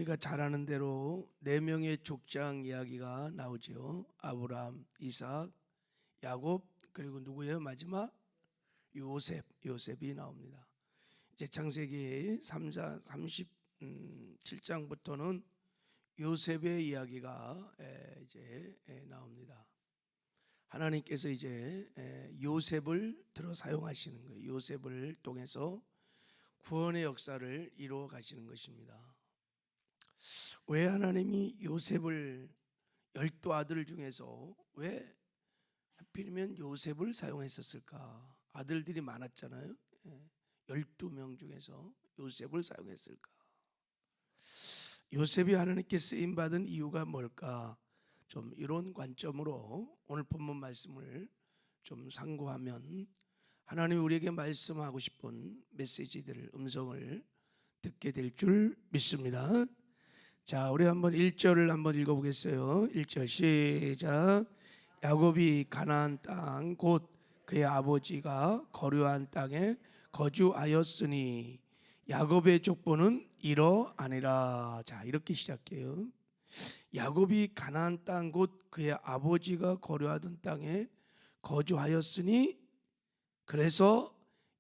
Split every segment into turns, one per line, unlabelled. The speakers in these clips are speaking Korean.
우리가 잘 아는 대로 네 명의 족장 이야기가 나오죠. 아브라함, 이삭, 야곱, 그리고 누구예요? 마지막 요셉이 나옵니다. 이제 창세기 37장부터는 요셉의 이야기가 이제 나옵니다. 하나님께서 이제 요셉을 들어 사용하시는 거예요. 요셉을 통해서 구원의 역사를 이루어 가시는 것입니다. 왜 하나님이 요셉을 12 아들 중에서 왜 하필이면 요셉을 사용했었을까? 아들들이 많았잖아요. 12명 중에서 요셉을 사용했을까? 요셉이 하나님께 쓰임받은 이유가 뭘까? 좀 이런 관점으로 오늘 본문 말씀을 좀 상고하면 하나님이 우리에게 말씀하고 싶은 메시지들, 음성을 듣게 될 줄 믿습니다. 자, 우리 한번 1절을 한번 읽어보겠어요. 1절 시작. 야곱이 가나안 땅 곧 그의 아버지가 거류한 땅에 거주하였으니 야곱의 족보는 이러하니라. 자, 이렇게 시작해요. 야곱이 가나안 땅 곧 그의 아버지가 거류하던 땅에 거주하였으니 그래서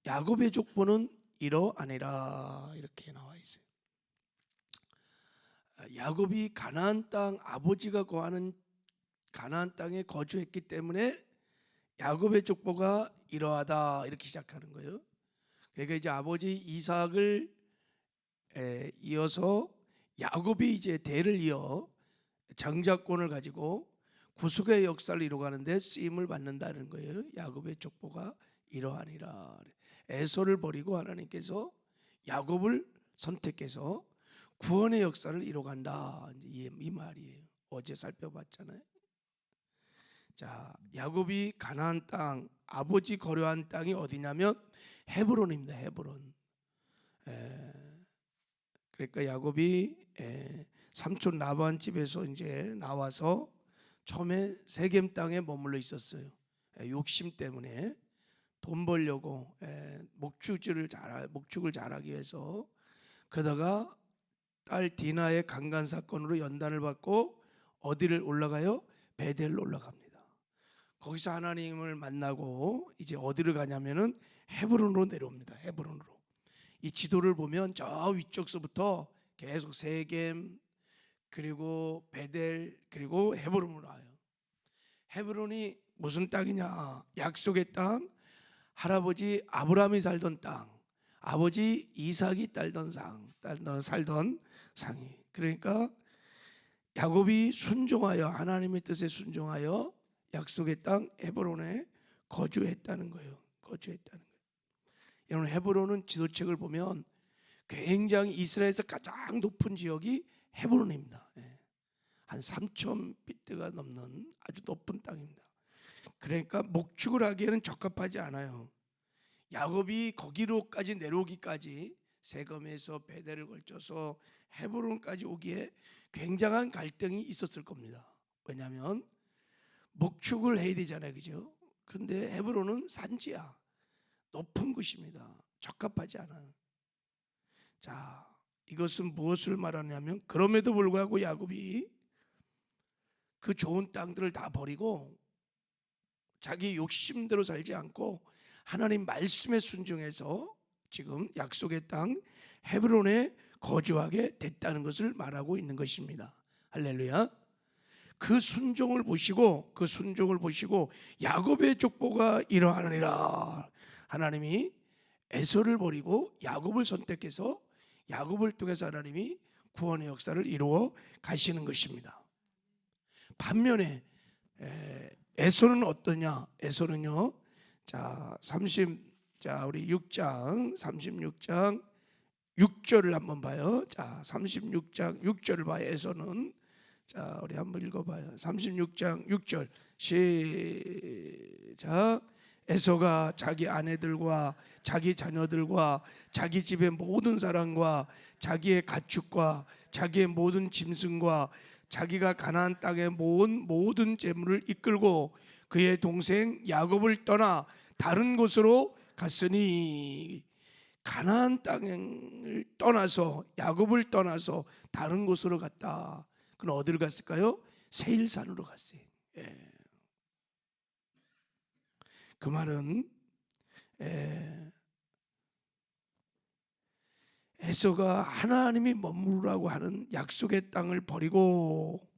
야곱의 족보는 이러하니라. 이렇게 나와 있어요. 야곱이 가나안 땅, 아버지가 거하는 가나안 땅에 거주했기 때문에 야곱의 족보가 이러하다, 이렇게 시작하는 거예요. 그러니까 이제 아버지 이삭을 이어서 야곱이 이제 대를 이어 장자권을 가지고 구속의 역사를 이루어가는데 쓰임을 받는다는 거예요. 야곱의 족보가 이러하니라. 에서를 버리고 하나님께서 야곱을 선택해서 구원의 역사를 이루어간다, 이 말이에요. 어제 살펴봤잖아요. 자, 야곱이 가나안 땅, 아버지 거류한 땅이 어디냐면 헤브론입니다. 헤브론. 그러니까 야곱이 삼촌 라반 집에서 이제 나와서 처음에 세겜 땅에 머물러 있었어요. 욕심 때문에 돈 벌려고 목축을 잘하기 위해서. 그러다가 딸 디나의 강간 사건으로 연단을 받고 어디를 올라가요? 베델로 올라갑니다. 거기서 하나님을 만나고 이제 어디를 가냐면은 헤브론으로 내려옵니다. 헤브론으로. 이 지도를 보면 저 위쪽서부터 계속 세겜, 그리고 베델, 그리고 헤브론으로 와요. 헤브론이 무슨 땅이냐? 약속의 땅, 할아버지 아브라함이 살던 땅, 아버지 이삭이 살던 상이. 그러니까 야곱이 순종하여, 하나님의 뜻에 순종하여 약속의 땅 헤브론에 거주했다는 거예요. 여러분, 헤브론은 지도책을 보면 굉장히 이스라엘에서 가장 높은 지역이 헤브론입니다. 한 3,000피트가 넘는 아주 높은 땅입니다. 그러니까 목축을 하기에는 적합하지 않아요. 야곱이 거기로까지 내려오기까지, 세겜에서 베델을 걸쳐서 헤브론까지 오기에 굉장한 갈등이 있었을 겁니다. 왜냐하면 목축을 해야 되잖아요, 그죠? 그런데 헤브론은 산지야, 높은 곳입니다. 적합하지 않아요. 자, 이것은 무엇을 말하냐면, 그럼에도 불구하고 야곱이 그 좋은 땅들을 다 버리고 자기 욕심대로 살지 않고 하나님 말씀에 순종해서 지금 약속의 땅 헤브론에 거주하게 됐다는 것을 말하고 있는 것입니다. 할렐루야. 그 순종을 보시고 야곱의 족보가 이러하니라. 하나님이 에서를 버리고 야곱을 선택해서 야곱을 통해서 하나님이 구원의 역사를 이루어 가시는 것입니다. 반면에 에서는 어떠냐? 에서는요. 우리 6장 36장 6절을 한번 봐요. 자, 36장 6절을 봐요. 에서는. 자, 우리 한번 읽어봐요. 36장 6절 시작. 에서가 자기 아내들과 자기 자녀들과 자기 집의 모든 사람과 자기의 가축과 자기의 모든 짐승과 자기가 가나안 땅에 모은 모든 재물을 이끌고 그의 동생 야곱을 떠나 다른 곳으로 갔으니 가나안 땅을 떠나서 야곱을 떠나서 다른 곳으로 갔다. 그는 어디로 갔을까요? 세일산으로 갔어요. 예. 그 말은 에서가 하나님이 머무르라고 하는 약속의 땅을 버리고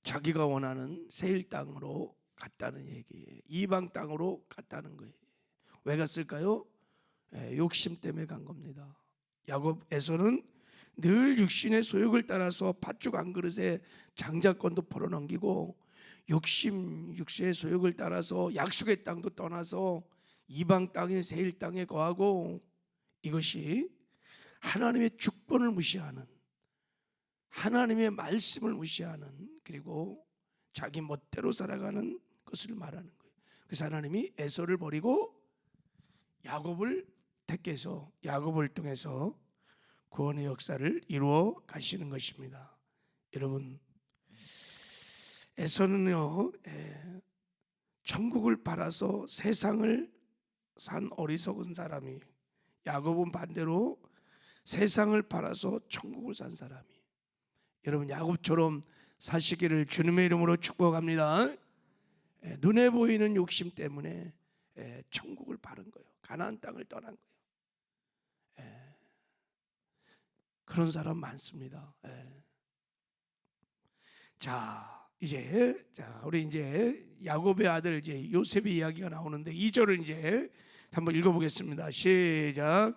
자기가 원하는 세일 땅으로 갔다는 얘기예요. 이방 땅으로 갔다는 거예요. 왜 갔을까요? 욕심 때문에 간 겁니다. 야곱 에서는 늘 육신의 소욕을 따라서 팥죽 한 그릇에 장자권도 벌어넘기고 육신의 소욕을 따라서 약속의 땅도 떠나서 이방 땅인 세일 땅에 거하고, 이것이 하나님의 주권을 무시하는, 하나님의 말씀을 무시하는, 그리고 자기 멋대로 살아가는 것을 말하는 거예요. 그래서 하나님이 에서를 버리고 야곱을 택해서 야곱을 통해서 구원의 역사를 이루어 가시는 것입니다. 여러분, 에서는요 천국을 바라서 세상을 산 어리석은 사람이, 야곱은 반대로 세상을 바라서 천국을 산 사람이. 여러분, 야곱처럼 사시기를 주님의 이름으로 축복합니다. 눈에 보이는 욕심 때문에 천국을 바른 거예요. 가나안 땅을 떠난 거예요. 그런 사람 많습니다. 우리 이제 야곱의 아들 이제 요셉의 이야기가 나오는데 2절을 이제 한번 읽어보겠습니다. 시작.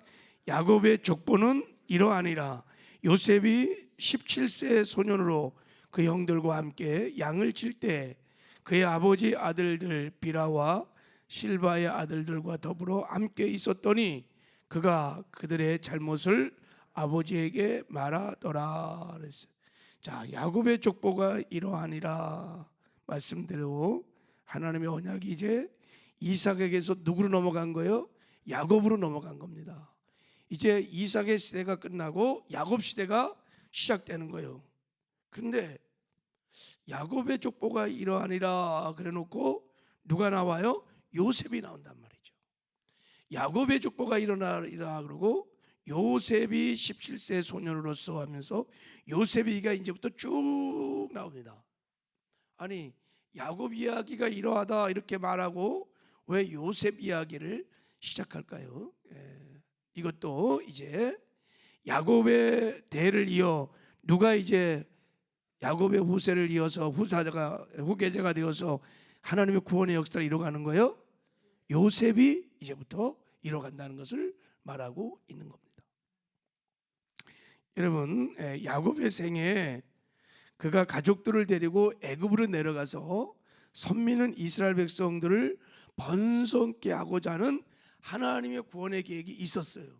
야곱의 족보는 이러하니라. 요셉이 17세 소년으로 그 형들과 함께 양을 칠 때 그의 아버지 아들들 빌하와 실바의 아들들과 더불어 함께 있었더니 그가 그들의 잘못을 아버지에게 말하더라 그랬어요. 자, 야곱의 족보가 이러하니라 말씀대로 하나님의 언약이 이제 이삭에게서 누구로 넘어간 거예요? 야곱으로 넘어간 겁니다. 이제 이삭의 시대가 끝나고 야곱 시대가 시작되는 거예요. 그런데 야곱의 족보가 이러하니라 그래 놓고 누가 나와요? 요셉이 나온단 말이죠. 야곱의 족보가 일어나리라 그러고 요셉이 17세 소년으로서 하면서 요셉이가 이제부터 쭉 나옵니다. 아니, 야곱 이야기가 이러하다 이렇게 말하고 왜 요셉 이야기를 시작할까요? 이것도 이제 야곱의 대를 이어 누가 이제 야곱의 후세를 이어서 후계자가 되어서 하나님의 구원의 역사를 이뤄가는 거예요? 요셉이 이제부터 이뤄간다는 것을 말하고 있는 겁니다. 여러분, 야곱의 생에 그가 가족들을 데리고 애굽으로 내려가서 선민은 이스라엘 백성들을 번성케 하고자 하는 하나님의 구원의 계획이 있었어요.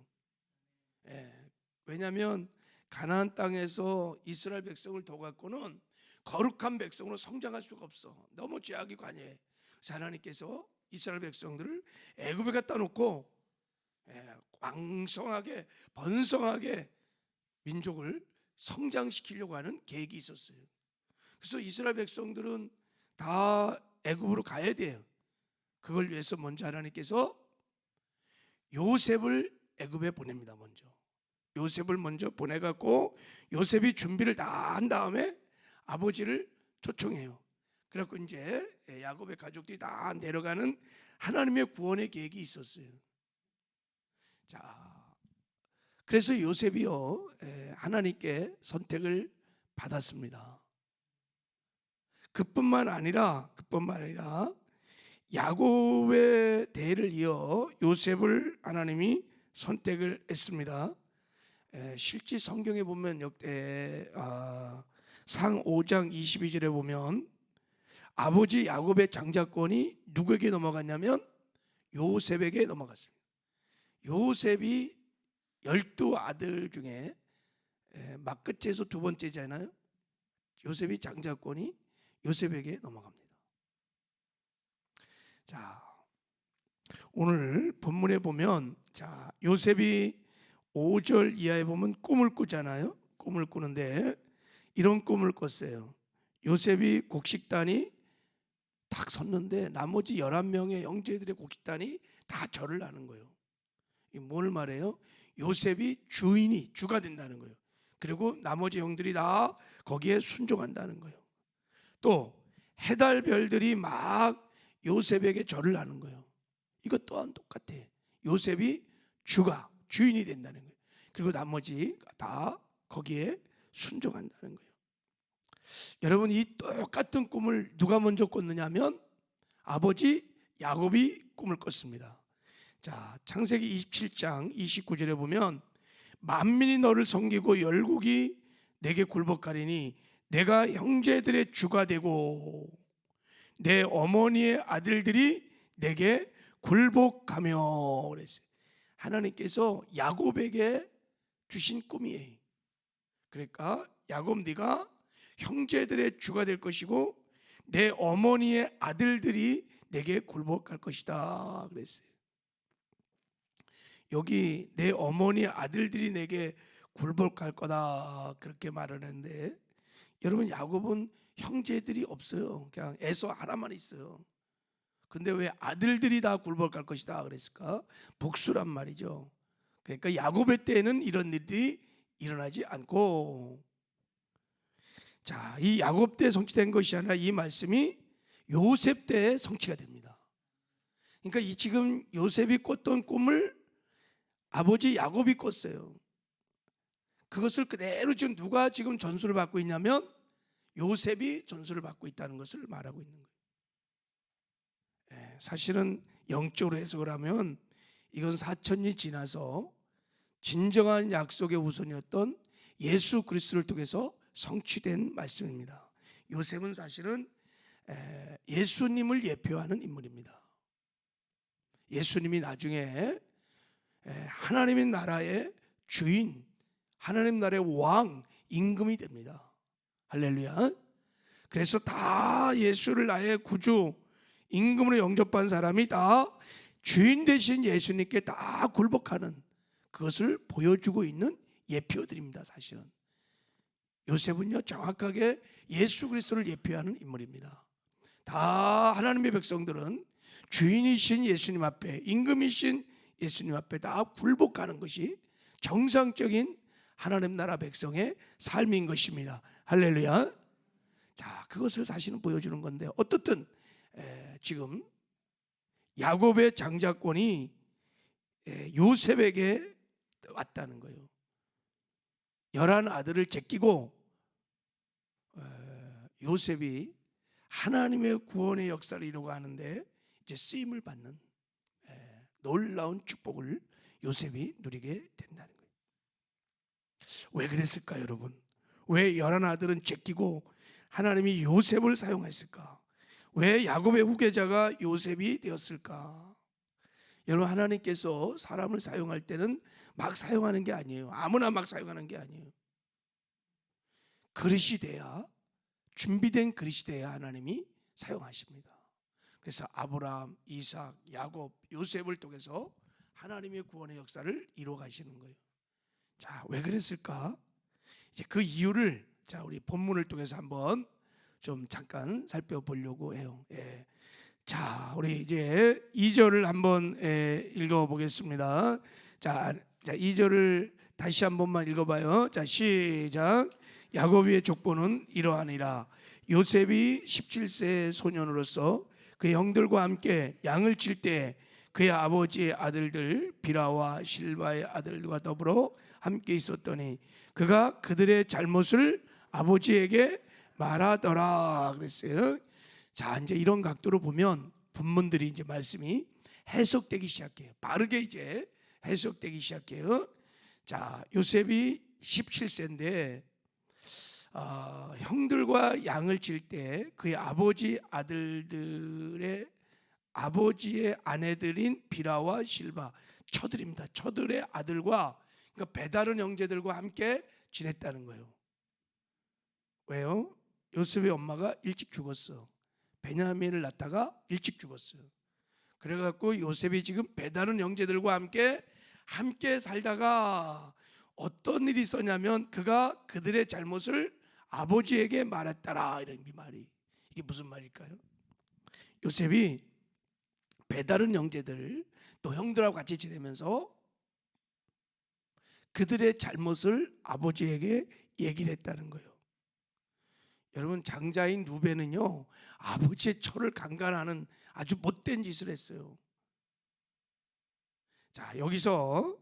왜냐하면 가나안 땅에서 이스라엘 백성을 더 갖고는 거룩한 백성으로 성장할 수가 없어. 너무 죄악이 관여해. 그래서 하나님께서 이스라엘 백성들을 애굽에 갖다 놓고 왕성하게 번성하게 민족을 성장시키려고 하는 계획이 있었어요. 그래서 이스라엘 백성들은 다 애굽으로 가야 돼요. 그걸 위해서 먼저 하나님께서 요셉을 애굽에 보냅니다. 요셉을 먼저 보내갖고 요셉이 준비를 다 한 다음에 아버지를 초청해요. 그래갖고 이제 야곱의 가족들이 다 내려가는 하나님의 구원의 계획이 있었어요. 자, 그래서 요셉이요 하나님께 선택을 받았습니다. 그뿐만 아니라 야곱의 대를 이어 요셉을 하나님이 선택을 했습니다. 실제 성경에 보면 상 5장 22절에 보면 아버지 야곱의 장자권이 누구에게 넘어갔냐면 요셉에게 넘어갔습니다. 요셉이 12아들 중에 막끝에서 두 번째잖아요. 요셉이 장자권이 요셉에게 넘어갑니다. 자, 오늘 본문에 보면 요셉이 5절 이하에 보면 꿈을 꾸잖아요. 꿈을 꾸는데 이런 꿈을 꿨어요. 요셉이 곡식단이 딱 섰는데 나머지 11명의 형제들의 곡식단이 다 절을 하는 거예요. 이 뭘 말해요? 요셉이 주가 된다는 거예요. 그리고 나머지 형들이 다 거기에 순종한다는 거예요. 또 해달 별들이 막 요셉에게 절을 하는 거예요. 이것 또한 똑같아. 요셉이 주인이 된다는 거예요. 그리고 나머지 다 거기에 순종한다는 거예요. 여러분, 이 똑같은 꿈을 누가 먼저 꿨느냐 하면 아버지 야곱이 꿈을 꿨습니다. 자, 창세기 27장 29절에 보면 만민이 너를 섬기고 열국이 내게 굴복하리니 내가 형제들의 주가 되고 내 어머니의 아들들이 내게 굴복하며 그랬어요. 하나님께서 야곱에게 주신 꿈이에요. 그러니까 야곱, 네가 형제들의 주가 될 것이고 내 어머니의 아들들이 내게 굴복할 것이다 그랬어요. 여기 내 어머니의 아들들이 내게 굴복할 거다 그렇게 말하는데, 여러분, 야곱은 형제들이 없어요. 그냥 에서 하나만 있어요. 근데 왜 아들들이 다 굴복할 것이다 그랬을까? 복수란 말이죠. 그러니까 야곱의 때에는 이런 일들이 일어나지 않고, 자, 이 야곱 때 성취된 것이 아니라 이 말씀이 요셉 때에 성취가 됩니다. 그러니까 이 지금 요셉이 꿨던 꿈을 아버지 야곱이 꿨어요. 그것을 그대로 지금 누가 지금 전수를 받고 있냐면 요셉이 전수를 받고 있다는 것을 말하고 있는 거예요. 사실은 영적으로 해석을 하면 이건 4천년이 지나서 진정한 약속의 후손이었던 예수 그리스도를 통해서 성취된 말씀입니다. 요셉은 사실은 예수님을 예표하는 인물입니다. 예수님이 나중에 하나님의 나라의 주인, 하나님 나라의 왕, 임금이 됩니다. 할렐루야. 그래서 다 예수를 나의 구주, 임금으로 영접한 사람이 다 주인 되신 예수님께 다 굴복하는 그것을 보여주고 있는 예표들입니다. 사실은 요셉은요 정확하게 예수 그리스도를 예표하는 인물입니다. 다 하나님의 백성들은 주인이신 예수님 앞에, 임금이신 예수님 앞에 다 굴복하는 것이 정상적인 하나님 나라 백성의 삶인 것입니다. 할렐루야. 자, 그것을 사실은 보여주는 건데, 어떻든 지금 야곱의 장자권이 요셉에게 왔다는 거예요. 11 아들을 제끼고 요셉이 하나님의 구원의 역사를 이루고 하는데 이제 쓰임을 받는 놀라운 축복을 요셉이 누리게 된다는 거예요. 왜 그랬을까 여러분? 왜 11 아들은 제끼고 하나님이 요셉을 사용했을까? 왜 야곱의 후계자가 요셉이 되었을까? 여러분, 하나님께서 사람을 사용할 때는 막 사용하는 게 아니에요. 아무나 막 사용하는 게 아니에요. 그릇이 돼야, 준비된 그릇이 돼야 하나님이 사용하십니다. 그래서 아브라함, 이삭, 야곱, 요셉을 통해서 하나님의 구원의 역사를 이루어 가시는 거예요. 자, 왜 그랬을까? 이제 그 이유를 우리 본문을 통해서 한번 좀 잠깐 살펴보려고 해요. 자, 우리 이제 2절을 한번 읽어 보겠습니다. 자, 2절을 다시 한 번만 읽어봐요. 자, 시작. 야곱의 족보는 이러하니라. 요셉이 17세 소년으로서 그의 형들과 함께 양을 칠 때 그의 아버지의 아들들 비라와 실바의 아들들과 더불어 함께 있었더니 그가 그들의 잘못을 아버지에게 말하더라 그랬어요. 자, 이제 이런 각도로 보면 본문들이 이제 말씀이 해석되기 시작해요. 바르게 이제 해석되기 시작해요. 자, 요셉이 17세인데 형들과 양을 칠 때 그의 아버지 아들들의 아버지의 아내들인 비라와 실바, 처들입니다. 처들의 아들과, 그러니까 배다른 형제들과 함께 지냈다는 거예요. 왜요? 요셉의 엄마가 일찍 죽었어. 베냐민을 낳다가 일찍 죽었어요. 그래갖고 요셉이 지금 배다른 형제들과 함께 살다가 어떤 일이 있었냐면 그가 그들의 잘못을 아버지에게 말했더라, 이런 이 말이. 이게 무슨 말일까요? 요셉이 배다른 형제들 또 형들하고 같이 지내면서 그들의 잘못을 아버지에게 얘기를 했다는 거예요. 여러분, 장자인 루벤은요, 아버지의 철을 강간하는 아주 못된 짓을 했어요. 자, 여기서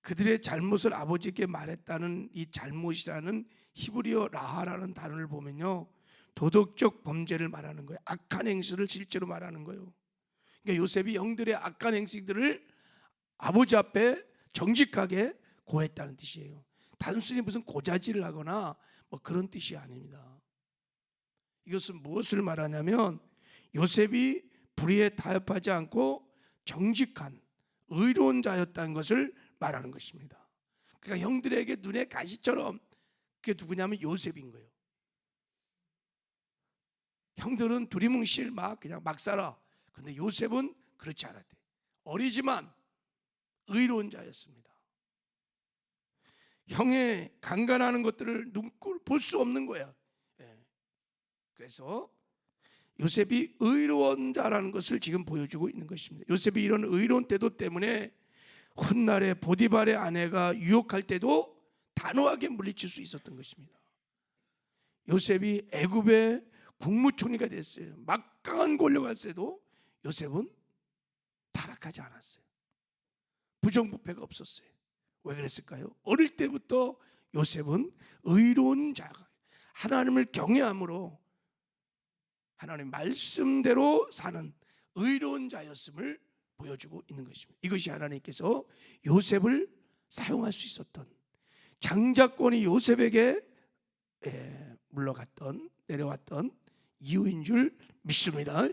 그들의 잘못을 아버지께 말했다는 이 잘못이라는 히브리어 라하라는 단어를 보면요, 도덕적 범죄를 말하는 거예요. 악한 행실을 실제로 말하는 거예요. 그러니까 요셉이 형들의 악한 행실들을 아버지 앞에 정직하게 고했다는 뜻이에요. 단순히 무슨 고자질을 하거나 뭐 그런 뜻이 아닙니다. 이것은 무엇을 말하냐면 요셉이 불의에 타협하지 않고 정직한 의로운 자였다는 것을 말하는 것입니다. 그러니까 형들에게 눈에 가시처럼, 그게 누구냐면 요셉인 거예요. 형들은 두리뭉실 그냥 막 살아. 근데 요셉은 그렇지 않았대. 어리지만 의로운 자였습니다. 형의 강간하는 것들을 눈꼴 볼 수 없는 거야. 그래서 요셉이 의로운 자라는 것을 지금 보여주고 있는 것입니다. 요셉이 이런 의로운 태도 때문에 훗날에 보디발의 아내가 유혹할 때도 단호하게 물리칠 수 있었던 것입니다. 요셉이 애굽의 국무총리가 됐어요. 막강한 권력을 했어도 요셉은 타락하지 않았어요. 부정부패가 없었어요. 왜 그랬을까요? 어릴 때부터 요셉은 의로운 자가, 하나님을 경외함으로 하나님 말씀대로 사는 의로운 자였음을 보여주고 있는 것입니다. 이것이 하나님께서 요셉을 사용할 수 있었던, 장자권이 요셉에게 내려왔던 이유인 줄 믿습니다.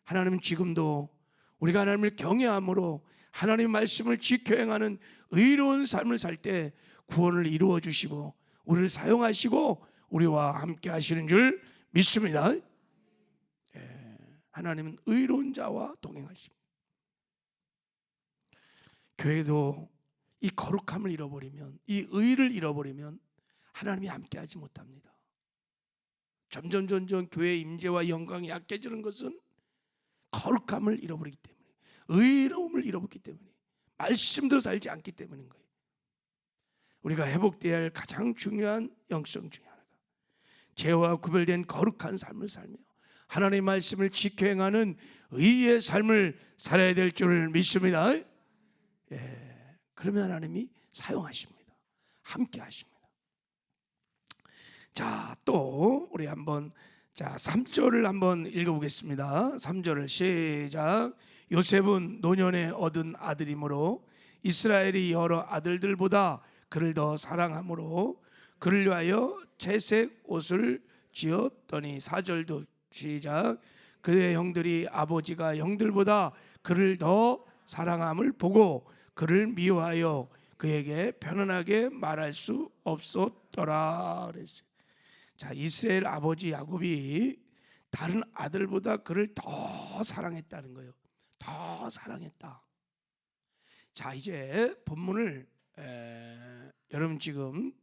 하나님은 지금도 우리가 하나님을 경외함으로 하나님의 말씀을 지켜 행하는 의로운 삶을 살 때 구원을 이루어 주시고 우리를 사용하시고 우리와 함께 하시는 줄 믿습니다. 하나님은 의로운 자와 동행하십니다. 교회도 이 거룩함을 잃어버리면, 이 의를 잃어버리면 하나님이 함께하지 못합니다. 점점 교회의 임재와 영광이 약해지는 것은 거룩함을 잃어버리기 때문에, 의로움을 잃어버리기 때문에, 말씀도 살지 않기 때문인 거예요. 우리가 회복되어야 할 가장 중요한 영성 중에 하나가 죄와 구별된 거룩한 삶을 살며 하나님의 말씀을 지켜 행하는 의의 삶을 살아야 될 줄 믿습니다. 그러면 하나님이 사용하십니다. 함께 하십니다. 자, 또 우리 한번 3절을 한번 읽어보겠습니다. 3절을 시작. 요셉은 노년에 얻은 아들이므로 이스라엘이 여러 아들들보다 그를 더 사랑함으로 그를 위하여 채색 옷을 지었더니, 4절도 시작. 그의 형들이 아버지가 형들보다 그를 더 사랑함을 보고 그를 미워하여 그에게 편안하게 말할 수 없었더라 그랬어요. 자, 이스라엘 아버지 야곱이 다른 아들보다 그를 더 사랑했다는 거예요. 더 사랑했다. 자, 이제 본문을 여러분, 지금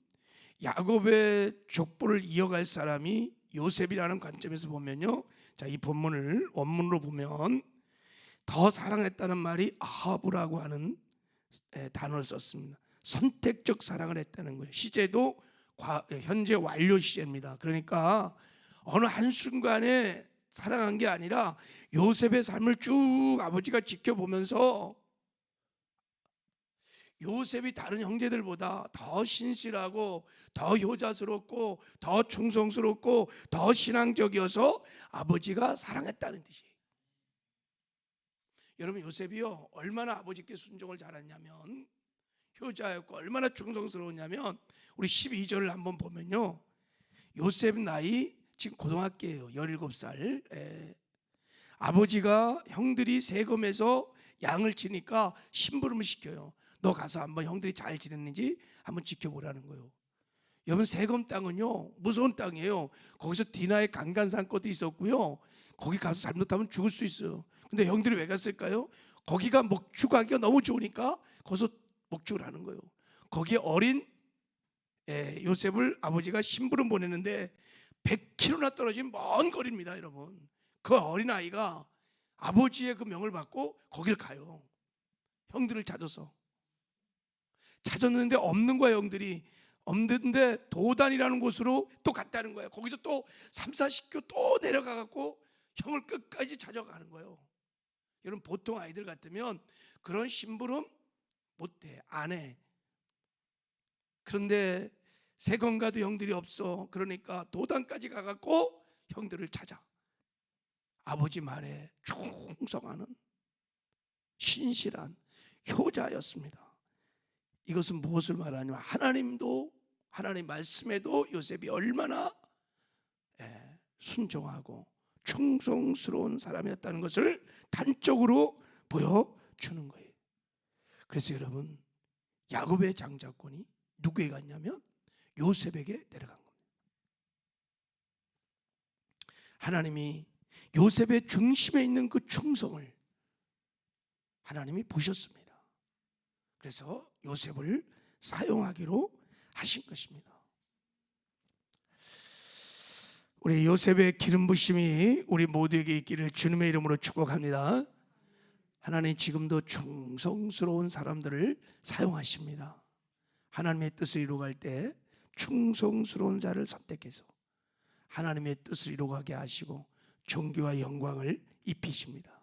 야곱의 족보를 이어갈 사람이 요셉이라는 관점에서 보면요, 자, 이 본문을 원문으로 보면 더 사랑했다는 말이 아하브라고 하는 단어를 썼습니다. 선택적 사랑을 했다는 거예요. 시제도 현재 완료 시제입니다. 그러니까 어느 한순간에 사랑한 게 아니라 요셉의 삶을 쭉 아버지가 지켜보면서 요셉이 다른 형제들보다 더 신실하고 더 효자스럽고 더 충성스럽고 더 신앙적이어서 아버지가 사랑했다는 뜻이에요. 여러분, 요셉이요 얼마나 아버지께 순종을 잘했냐면, 효자였고 얼마나 충성스러웠냐면, 우리 12절을 한번 보면요, 요셉 나이 지금 고등학교예요. 17살. 아버지가 형들이 세금에서 양을 치니까 심부름을 시켜요. 너 가서 한번 형들이 잘 지냈는지 한번 지켜보라는 거예요. 여러분, 세금 땅은요 무서운 땅이에요. 거기서 디나의 강간상권도 있었고요, 거기 가서 잘못하면 죽을 수 있어요. 근데 형들이 왜 갔을까요? 거기가 목축하기가 너무 좋으니까 거기서 목축을 하는 거예요. 거기에 어린 요셉을 아버지가 심부름 보내는데 100km나 떨어진 먼 거리입니다. 여러분, 그 어린아이가 아버지의 그 명을 받고 거길 가요. 형들을 찾아서. 찾았는데 없는 거야. 형들이 없는데 도단이라는 곳으로 또 갔다는 거야. 거기서 또 3, 40교 또 내려가 갖고 형을 끝까지 찾아가는 거예요. 여러분, 보통 아이들 같으면 그런 심부름 못해, 안 해. 그런데 세건 가도 형들이 없어. 그러니까 도단까지 가갖고 형들을 찾아. 아버지 말에 충성하는 신실한 효자였습니다. 이것은 무엇을 말하냐면 하나님 말씀에도 요셉이 얼마나 순종하고 충성스러운 사람이었다는 것을 단적으로 보여주는 거예요. 그래서 여러분, 야곱의 장자권이 누구에게 갔냐면 요셉에게 내려간 겁니다. 하나님이 요셉의 중심에 있는 그 충성을 하나님이 보셨습니다. 그래서 요셉을 사용하기로 하신 것입니다. 우리 요셉의 기름 부심이 우리 모두에게 있기를 주님의 이름으로 축복합니다. 하나님 지금도 충성스러운 사람들을 사용하십니다. 하나님의 뜻을 이루어갈 때 충성스러운 자를 선택해서 하나님의 뜻을 이루어가게 하시고 존귀와 영광을 입히십니다.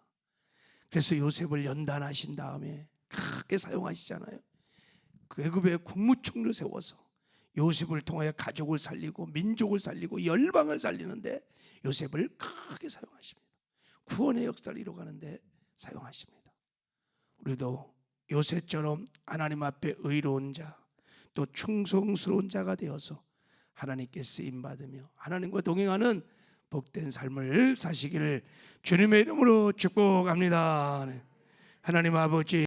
그래서 요셉을 연단하신 다음에 크게 사용하시잖아요. 그 애굽의 국무총리를 세워서 요셉을 통하여 가족을 살리고 민족을 살리고 열방을 살리는데 요셉을 크게 사용하십니다. 구원의 역사를 이루어가는데 사용하십니다. 우리도 요셉처럼 하나님 앞에 의로운 자, 또 충성스러운 자가 되어서 하나님께 쓰임받으며 하나님과 동행하는 복된 삶을 사시기를 주님의 이름으로 축복합니다. 하나님 아버지,